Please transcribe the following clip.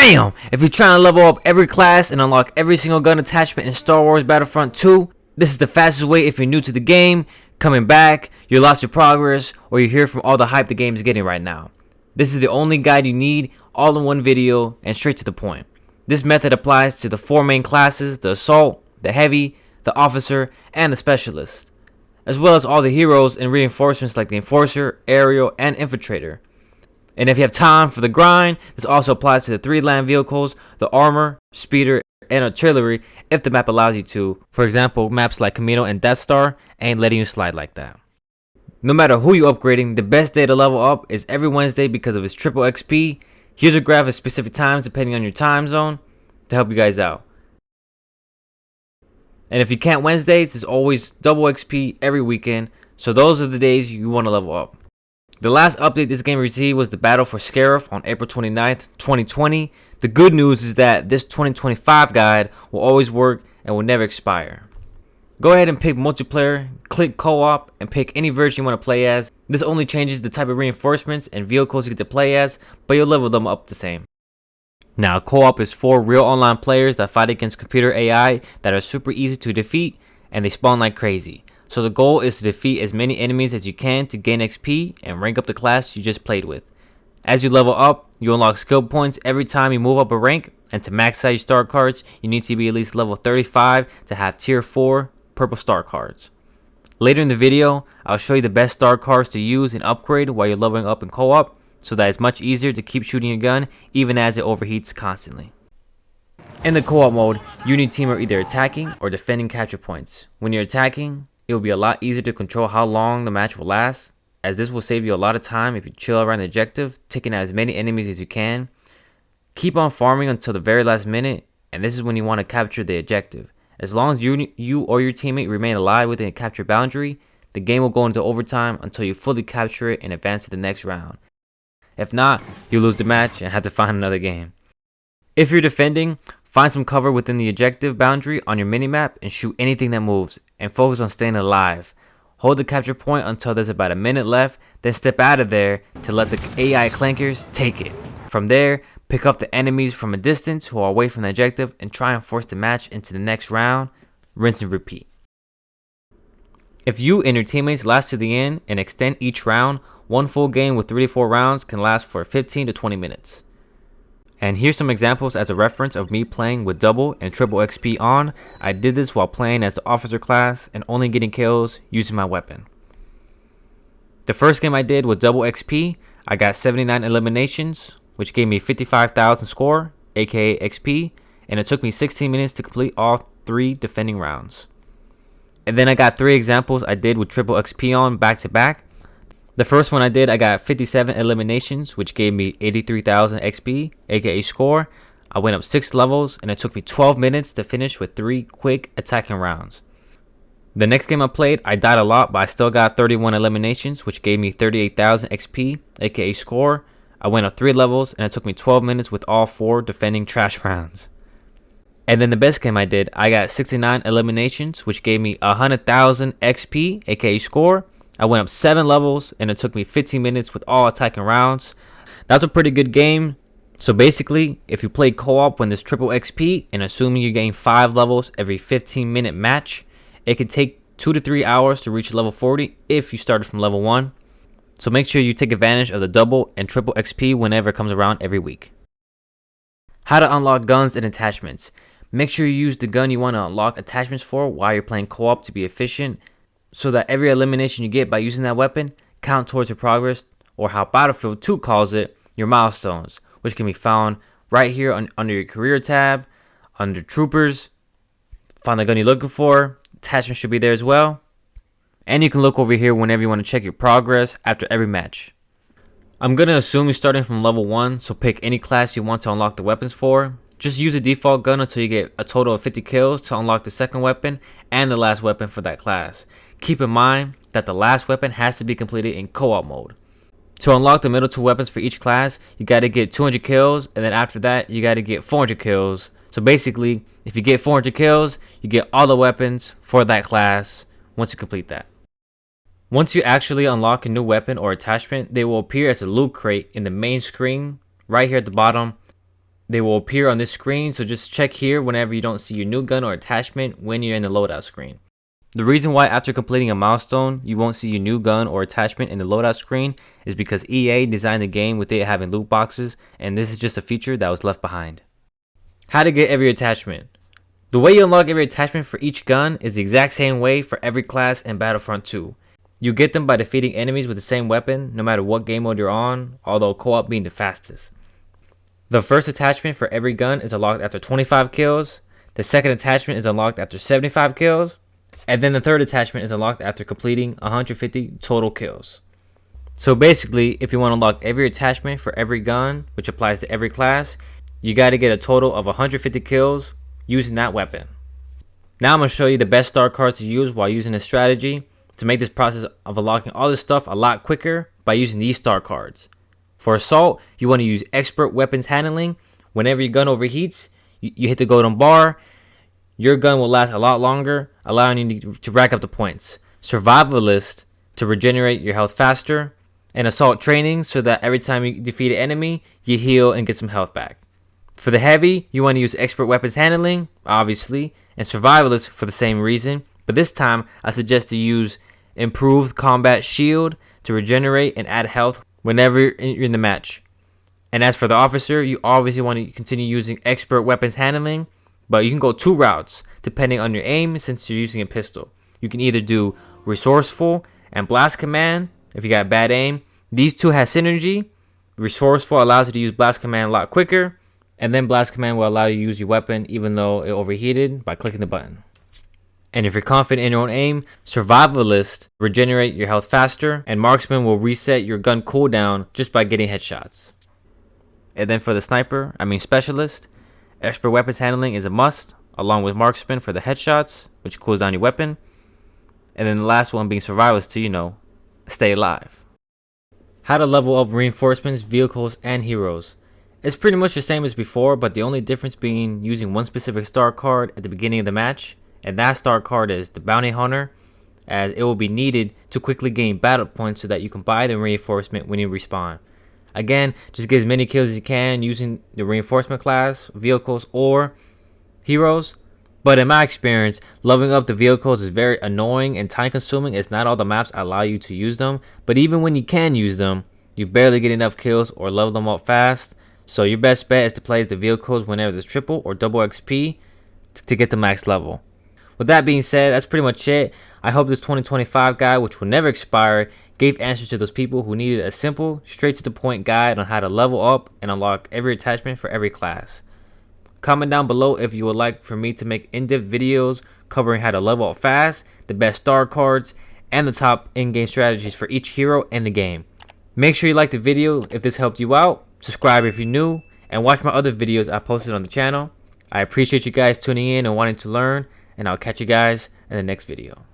Bam! If you're trying to level up every class and unlock every single gun attachment in Star Wars Battlefront 2, this is the fastest way if you're new to the game, coming back, you lost your progress, or you hear from all the hype the game is getting right now. This is the only guide you need, all in one video, and straight to the point. This method applies to the four main classes: the Assault, the Heavy, the Officer, and the Specialist, as well as all the heroes and reinforcements like the Enforcer, Aerial, and Infiltrator. And if you have time for the grind, this also applies to the 3 land vehicles, the Armor, Speeder, and Artillery if the map allows you to. For example, maps like Camino and Death Star ain't letting you slide like that. No matter who you're upgrading, the best day to level up is every Wednesday because of its triple XP. Here's a graph at specific times depending on your time zone to help you guys out. And if you can't Wednesdays, there's always double XP every weekend, so those are the days you want to level up. The last update this game received was the Battle for Scarif on April 29th, 2020. The good news is that this 2025 guide will always work and will never expire. Go ahead and pick multiplayer, click co-op, and pick any version you want to play as. This only changes the type of reinforcements and vehicles you get to play as, but you'll level them up the same. Now, co-op is 4 real online players that fight against computer AI that are super easy to defeat, and they spawn like crazy. So the goal is to defeat as many enemies as you can to gain XP and rank up the class you just played with. As you level up, you unlock skill points every time you move up a rank, and to max out your star cards, you need to be at least level 35 to have tier 4 purple star cards. Later in the video, I'll show you the best star cards to use and upgrade while you're leveling up in co-op, so that it's much easier to keep shooting your gun even as it overheats constantly. In the co-op mode, you and your team are either attacking or defending capture points. When you're attacking, it will be a lot easier to control how long the match will last, as this will save you a lot of time if you chill around the objective, taking out as many enemies as you can. Keep on farming until the very last minute, and this is when you want to capture the objective. As long as you or your teammate remain alive within the capture boundary, the game will go into overtime until you fully capture it and advance to the next round. If not, you lose the match and have to find another game. If you're defending, find some cover within the objective boundary on your minimap and shoot anything that moves, and focus on staying alive. Hold the capture point until there's about a minute left, then step out of there to let the AI clankers take it. From there, pick up the enemies from a distance who are away from the objective and try and force the match into the next round. Rinse and repeat. If you and your teammates last to the end and extend each round, one full game with 3 to 4 rounds can last for 15 to 20 minutes. And here's some examples as a reference of me playing with double and triple XP on. I did this while playing as the officer class and only getting kills using my weapon. The first game I did with double XP, I got 79 eliminations, which gave me 55,000 score, aka XP, and it took me 16 minutes to complete all 3 defending rounds. And then I got 3 examples I did with triple XP on back to back. The first one I did, I got 57 eliminations, which gave me 83,000 XP, aka score. I went up 6 levels, and it took me 12 minutes to finish with 3 quick attacking rounds. The next game I played, I died a lot, but I still got 31 eliminations, which gave me 38,000 XP, aka score. I went up 3 levels, and it took me 12 minutes with all 4 defending trash rounds. And then the best game I did, I got 69 eliminations, which gave me 100,000 XP, aka score. I went up 7 levels, and it took me 15 minutes with all attacking rounds. That's a pretty good game. So basically, if you play co-op when there's triple XP, and assuming you gain 5 levels every 15-minute match, it can take 2 to 3 hours to reach level 40 if you started from level 1. So make sure you take advantage of the double and triple XP whenever it comes around every week. How to unlock guns and attachments. Make sure you use the gun you want to unlock attachments for while you're playing co-op to be efficient, so that every elimination you get by using that weapon count towards your progress, or how Battlefield 2 calls it, your milestones, which can be found right here under your career tab, under troopers. Find the gun you're looking for, attachments should be there as well. And you can look over here whenever you want to check your progress after every match. I'm going to assume you're starting from level 1, so pick any class you want to unlock the weapons for. Just use the default gun until you get a total of 50 kills to unlock the second weapon and the last weapon for that class. Keep in mind that the last weapon has to be completed in co-op mode. To unlock the middle 2 weapons for each class, you got to get 200 kills, and then after that, you got to get 400 kills. So basically, if you get 400 kills, you get all the weapons for that class once you complete that. Once you actually unlock a new weapon or attachment, they will appear as a loot crate in the main screen right here at the bottom. They will appear on this screen, so just check here whenever you don't see your new gun or attachment when you're in the loadout screen. The reason why after completing a milestone, you won't see your new gun or attachment in the loadout screen is because EA designed the game with it having loot boxes, and this is just a feature that was left behind. How to get every attachment. The way you unlock every attachment for each gun is the exact same way for every class in Battlefront 2. You get them by defeating enemies with the same weapon, no matter what game mode you're on, although co-op being the fastest. The first attachment for every gun is unlocked after 25 kills, the second attachment is unlocked after 75 kills, and then the third attachment is unlocked after completing 150 total kills. So basically, if you want to unlock every attachment for every gun, which applies to every class, you got to get a total of 150 kills using that weapon. Now I'm going to show you the best star cards to use while using this strategy to make this process of unlocking all this stuff a lot quicker by using these star cards. For assault, you want to use expert weapons handling. Whenever your gun overheats, you hit the golden bar. Your gun will last a lot longer, allowing you to rack up the points. Survivalist to regenerate your health faster. And assault training so that every time you defeat an enemy, you heal and get some health back. For the heavy, you want to use expert weapons handling, obviously, and survivalist for the same reason. But this time, I suggest to use improved combat shield to regenerate and add health whenever you're in the match. And as for the officer, you obviously want to continue using expert weapons handling, but you can go two routes depending on your aim since you're using a pistol. You can either do resourceful and blast command if you got bad aim. These two have synergy. Resourceful allows you to use blast command a lot quicker, and then blast command will allow you to use your weapon even though it overheated by clicking the button. And if you're confident in your own aim, survivalist regenerate your health faster, and marksman will reset your gun cooldown just by getting headshots. And then for the sniper, specialist, expert weapons handling is a must, along with marksman for the headshots, which cools down your weapon. And then the last one being survivalist to, stay alive. How to level up reinforcements, vehicles, and heroes. It's pretty much the same as before, but the only difference being using one specific star card at the beginning of the match, and that star card is the Bounty Hunter, as it will be needed to quickly gain battle points so that you can buy the reinforcement when you respawn. Again, just get as many kills as you can using the reinforcement class, vehicles, or heroes. But in my experience, leveling up the vehicles is very annoying and time consuming as not all the maps allow you to use them. But even when you can use them, you barely get enough kills or level them up fast. So your best bet is to play as the vehicles whenever there's triple or double XP to get the max level. With that being said, that's pretty much it. I hope this 2025 guide, which will never expire, gave answers to those people who needed a simple, straight to the point guide on how to level up and unlock every attachment for every class. Comment down below if you would like for me to make in-depth videos covering how to level up fast, the best star cards, and the top in-game strategies for each hero in the game. Make sure you like the video if this helped you out, subscribe if you're new, and watch my other videos I posted on the channel. I appreciate you guys tuning in and wanting to learn, and I'll catch you guys in the next video.